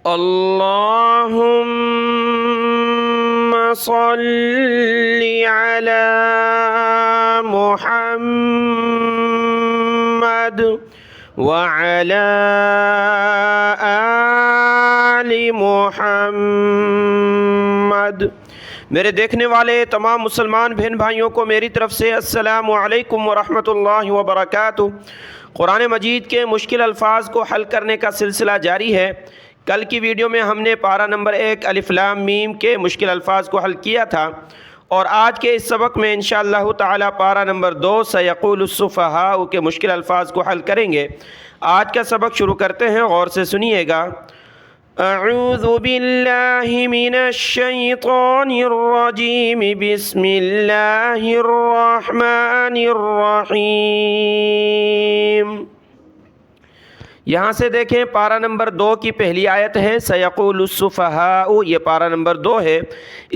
اللهم صل على محمد وعلى آل محمد۔ میرے دیکھنے والے تمام مسلمان بہن بھائیوں کو میری طرف سے السلام علیکم ورحمۃ اللہ وبرکاتہ۔ قرآن مجید کے مشکل الفاظ کو حل کرنے کا سلسلہ جاری ہے۔ کل کی ویڈیو میں ہم نے پارہ نمبر 1 الف لام میم کے مشکل الفاظ کو حل کیا تھا، اور آج کے اس سبق میں انشاءاللہ تعالی پارہ نمبر 2 سیقول السفہاء کے مشکل الفاظ کو حل کریں گے۔ آج کا سبق شروع کرتے ہیں، غور سے سنیے گا۔ اعوذ باللہ من الشیطان الرجیم، بسم اللہ الرحمن الرحیم۔ یہاں سے دیکھیں پارہ نمبر 2 کی پہلی آیت ہے سیقول السفہاء، یہ پارہ نمبر 2 ہے۔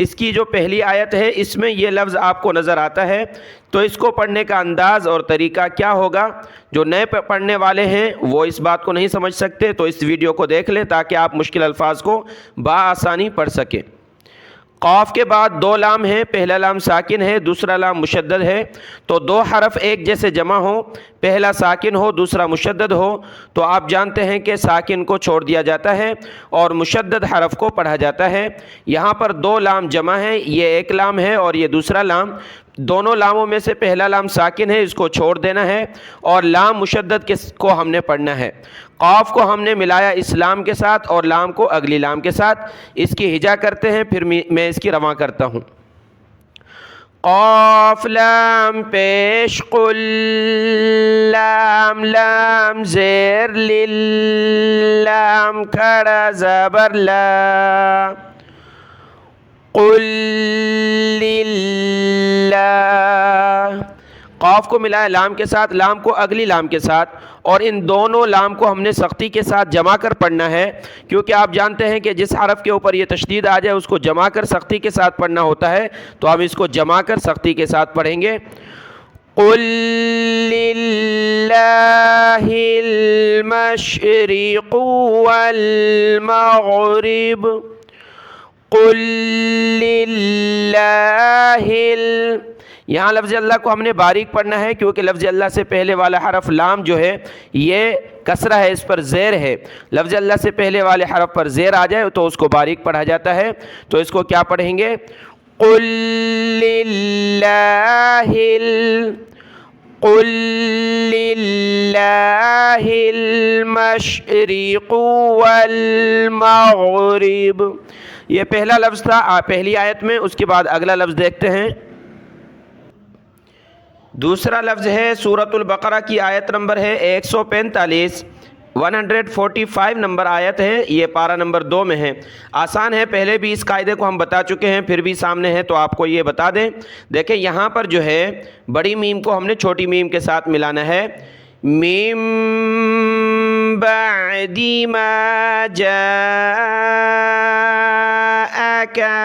اس کی جو پہلی آیت ہے اس میں یہ لفظ آپ کو نظر آتا ہے، تو اس کو پڑھنے کا انداز اور طریقہ کیا ہوگا؟ جو نئے پڑھنے والے ہیں وہ اس بات کو نہیں سمجھ سکتے تو اس ویڈیو کو دیکھ لیں تاکہ آپ مشکل الفاظ کو بآسانی پڑھ سکیں۔ قاف کے بعد 2 لام ہیں، پہلا لام ساکن ہے، دوسرا لام مشدد ہے، تو 2 حرف ایک جیسے جمع ہوں، پہلا ساکن ہو دوسرا مشدد ہو، تو آپ جانتے ہیں کہ ساکن کو چھوڑ دیا جاتا ہے اور مشدد حرف کو پڑھا جاتا ہے۔ یہاں پر 2 لام جمع ہیں، یہ ایک لام ہے اور یہ دوسرا لام۔ دونوں لاموں میں سے پہلا لام ساکن ہے، اس کو چھوڑ دینا ہے، اور لام مشدد کو ہم نے پڑھنا ہے۔ قاف کو ہم نے ملایا اس لام کے ساتھ اور لام کو اگلی لام کے ساتھ۔ اس کی ہجا کرتے ہیں، پھر میں اس کی رواں کرتا ہوں۔ قاف لام پیش قل، لام لام زیر لل، لام کھڑا زبر لا، قل للہ۔ قاف کو ملایا لام کے ساتھ، لام کو اگلی لام کے ساتھ، اور ان دونوں لام کو ہم نے سختی کے ساتھ جمع کر پڑھنا ہے، کیونکہ آپ جانتے ہیں کہ جس حرف کے اوپر یہ تشدید آ جائے اس کو جمع کر سختی کے ساتھ پڑھنا ہوتا ہے، تو ہم اس کو جمع کر سختی کے ساتھ پڑھیں گے۔ قل للہ المشرق والمغرب، قل للہ یہاں لفظ اللہ کو ہم نے باریک پڑھنا ہے، کیونکہ لفظ اللہ سے پہلے والا حرف لام جو ہے یہ کسرہ ہے، اس پر زیر ہے۔ لفظ اللہ سے پہلے والے حرف پر زیر آ جائے تو اس کو باریک پڑھا جاتا ہے، تو اس کو کیا پڑھیں گے؟ قل للہ قل للہ المشرق والمغرب۔ یہ پہلا لفظ تھا پہلی آیت میں، اس کے بعد اگلا لفظ دیکھتے ہیں۔ دوسرا لفظ ہے سورۃ البقرہ کی آیت نمبر ہے 145، 145 نمبر آیت ہے، یہ پارہ نمبر 2 میں ہے۔ آسان ہے، پہلے بھی اس قاعدے کو ہم بتا چکے ہیں، پھر بھی سامنے ہے تو آپ کو یہ بتا دیں۔ دیکھیں یہاں پر جو ہے بڑی میم کو ہم نے چھوٹی میم کے ساتھ ملانا ہے۔ میم بعد ما جاءک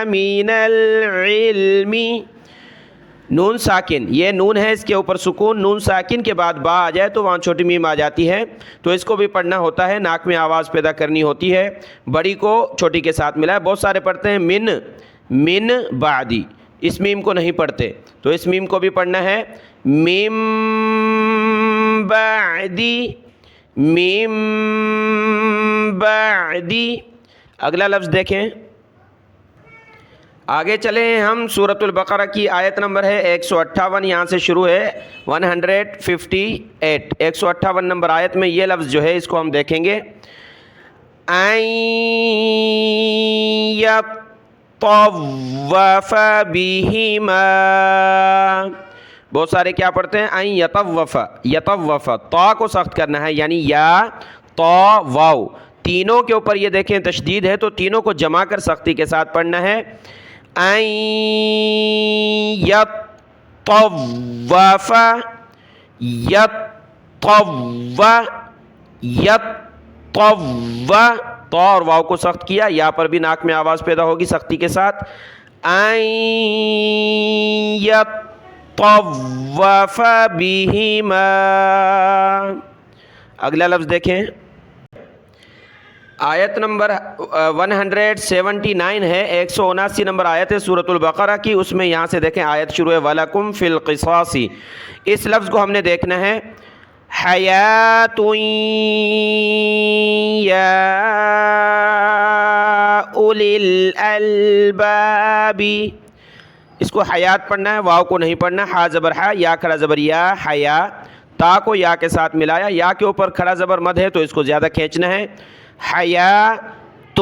من العلم، نون ساکن، یہ نون ہے اس کے اوپر سکون، نون ساکن کے بعد با آ جائے تو وہاں چھوٹی میم آ جاتی ہے، تو اس کو بھی پڑھنا ہوتا ہے، ناک میں آواز پیدا کرنی ہوتی ہے، بڑی کو چھوٹی کے ساتھ ملا ہے۔ بہت سارے پڑھتے ہیں من بعدی، اس میم کو نہیں پڑھتے، تو اس میم کو بھی پڑھنا ہے۔ میم بعدی۔ اگلا لفظ دیکھیں، آگے چلے ہیں ہم۔ سورۃ البقرہ کی آیت نمبر ہے 158، یہاں سے شروع ہے 158، 158 نمبر آیت میں یہ لفظ جو ہے اس کو ہم دیکھیں گے۔ ان یطوف بہما، بہت سارے کیا پڑھتے ہیں؟ ان یطوف، طا کو سخت کرنا ہے، یعنی یا طا واو، تینوں کے اوپر یہ دیکھیں تشدید ہے، تو تینوں کو جمع کر سختی کے ساتھ پڑھنا ہے۔ ان یطوف، تو اور واو کو سخت کیا، یہاں پر بھی ناک میں آواز پیدا ہوگی سختی کے ساتھ۔ ان یطوف بہما۔ اگلا لفظ دیکھیں، آیت نمبر 179 ہے، 179 نمبر آیت ہے سورۃ البقرہ کی، اس میں یہاں سے دیکھیں آیت شروع ہے وَلَكُمْ فِي الْقِصَاصِ، اس لفظ کو ہم نے دیکھنا ہے حیات یا اولی الالباب، اس کو حیات پڑھنا ہے، واو کو نہیں پڑھنا، ہا زبر ہا، یا کھڑا زبر یا، حیا، تا کو یا کے ساتھ ملایا، یا کے اوپر کھڑا زبر مد ہے تو اس کو زیادہ کھینچنا ہے، حیات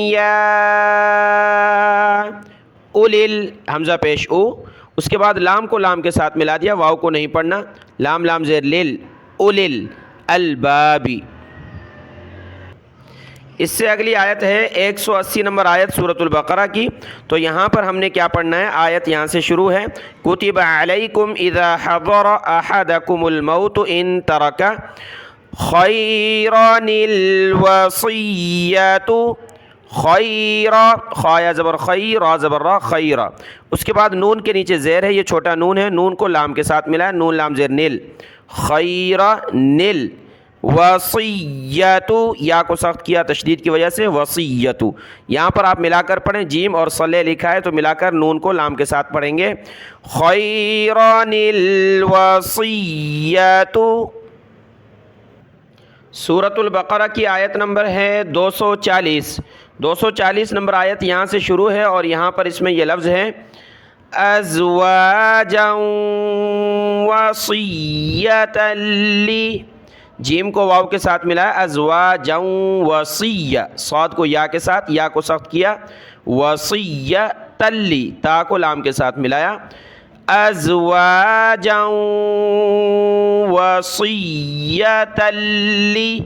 یا اولی، حمزہ پیش او، اس کے بعد لام کو لام کے ساتھ ملا دیا، واو کو نہیں پڑھنا، لام لام زیر لیل، اولی البابی۔ اس سے اگلی آیت ہے 180 نمبر آیت سورۃ البقرہ کی، تو یہاں پر ہم نے کیا پڑھنا ہے، آیت یہاں سے شروع ہے کتب علیکم اذا حضر احدکم الموت ان ترک خیرا الوصیۃ، خیرا، خایا زبر خی، را زبر را، خیرا، اس کے بعد نون کے نیچے زیر ہے، یہ چھوٹا نون ہے، نون کو لام کے ساتھ ملا ہے، نون لام زیر نل، خیرا نل، وصیت، یا کو سخت کیا تشدید کی وجہ سے، وصیت، یہاں پر آپ ملا کر پڑھیں، جیم اور صلے لکھا ہے تو ملا کر نون کو لام کے ساتھ پڑھیں گے، خیرا الوصیت۔ سورۃ البقرہ کی آیت نمبر ہے 240 نمبر آیت یہاں سے شروع ہے، اور یہاں پر اس میں یہ لفظ ہے ازواجا وصیۃ لی، جیم کو واو کے ساتھ ملایا، ازواجا وصیہ، صاد کو یا کے ساتھ، یا کو سخت کیا، وصیۃ لی، تا کو لام کے ساتھ ملایا، ازواجا وصیۃ لی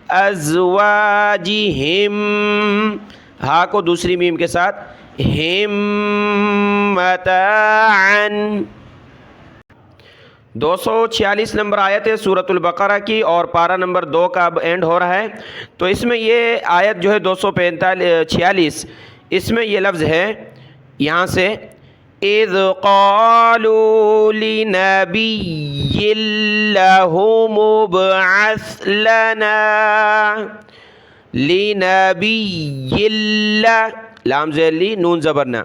ازواجہم، ہا کو دوسری میم کے ساتھ، ہم متاعا۔ 246 نمبر آیت ہے سورۃ البقرہ کی، اور پارہ نمبر 2 کا اب اینڈ ہو رہا ہے، تو اس میں یہ آیت جو ہے 246، اس میں یہ لفظ ہے یہاں سے اذ قالوا لنبی لہ مبعث لنا، لنبی اللہ، لام زیر لی، نون زبرنا،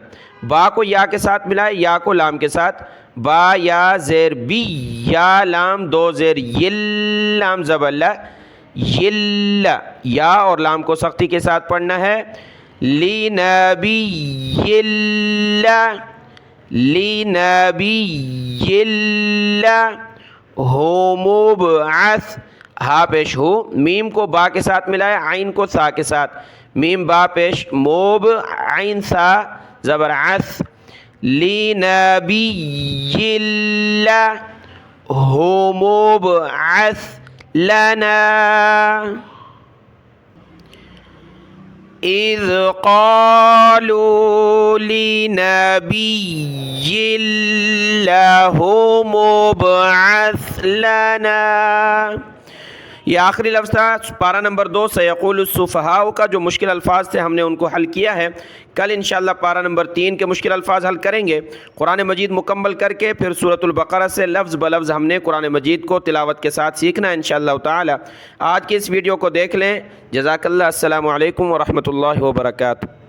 با کو یا کے ساتھ ملائے، یا کو لام کے ساتھ، با یا زیر بی، یا لام دو زیر یل، لام زبر لا، یل، یا اور لام کو سختی کے ساتھ پڑھنا ہے، لنبی اللہ، لنبی اللہ، ہو مبعث، ہا پیش ہو، میم کو با کے ساتھ ملائے، عین کو سا کے ساتھ، میم با پیش موب، عین سا زبر عث، لنبی اللہ ہو مبعث لنا، اذ قالوا لنبی اللہ مبعث لنا۔ یہ آخری لفظ تھا پارہ نمبر 2 سیقول السفہاء کا، جو مشکل الفاظ تھے ہم نے ان کو حل کیا ہے، کل انشاءاللہ پارہ نمبر 3 کے مشکل الفاظ حل کریں گے، قرآن مجید مکمل کر کے پھر سورۃ البقرہ سے لفظ بلفظ ہم نے قرآن مجید کو تلاوت کے ساتھ سیکھنا ہے انشاءاللہ تعالی۔ آج کی اس ویڈیو کو دیکھ لیں، جزاک اللہ، السلام علیکم ورحمۃ اللہ وبرکاتہ۔